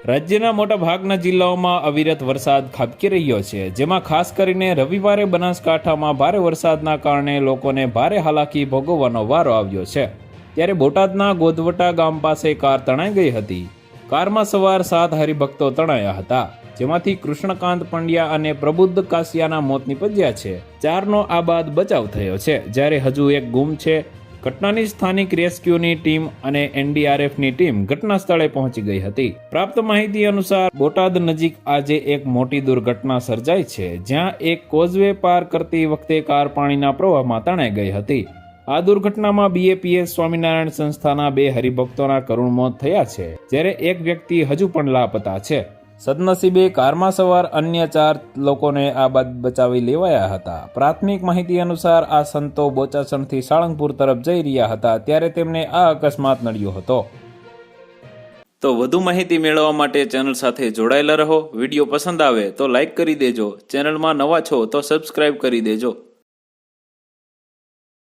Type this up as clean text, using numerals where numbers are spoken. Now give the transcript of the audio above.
રાજ્યના મોટા ભાગના જિલ્લાઓમાં અવિરત વરસાદ ખાબકી રહ્યો છે, જેમાં ખાસ કરીને રવિવારે બનાસકાંઠામાં ભારે વરસાદના કારણે લોકોને ભારે હાલાકી ભોગવવાનો વારો આવ્યો છે। ત્યારે બોટાદના ગોધવટા ગામ પાસે કાર તણાઈ ગઈ હતી। કારમાં સવાર 7 હરિભક્તો તણાયા હતા, જેમાંથી કૃષ્ણકાંત પંડ્યા અને પ્રબુદ્ધ કાસિયાના મોત નીપજ્યા છે। 4નો આબાદ બચાવ થયો છે, જ્યારે હજુ એક ગુમ છે। ઘટનાની સ્થાનિક રેસ્ક્યુની ટીમ અને એનડીઆરએફની ટીમ ઘટના સ્થળે પહોંચી ગઈ હતી। પ્રાપ્ત માહિતી અનુસાર બોટાદ નજીક આજે એક મોટી દુર્ઘટના સર્જાઈ છે, જ્યાં એક કોઝવે પાર કરતી વખતે કાર પાણીના પ્રવાહમાં તણાઈ ગઈ હતી। આ દુર્ઘટનામાં બીએપીએસ સ્વામિનારાયણ સંસ્થાના 2 હરિભક્તોના કરુણ મોત થયા છે, જ્યારે એક વ્યક્તિ હજુ પણ લાપતા છે। સદનસીબે કારમાં સવાર અન્ય 4 લોકોને આબાદ બચાવી લેવાયા હતા। પ્રાથમિક માહિતી અનુસાર આ સંતો બોચાસણથી સાળંગપુર તરફ જઈ રહ્યા હતા, ત્યારે તેમને આ અકસ્માત નડ્યો હતો। તો વધુ માહિતી મેળવવા માટે ચેનલ સાથે જોડાયેલા રહો। વિડીયો પસંદ આવે તો લાઈક કરી દેજો, ચેનલમાં નવા છો તો સબસ્ક્રાઇબ કરી દેજો।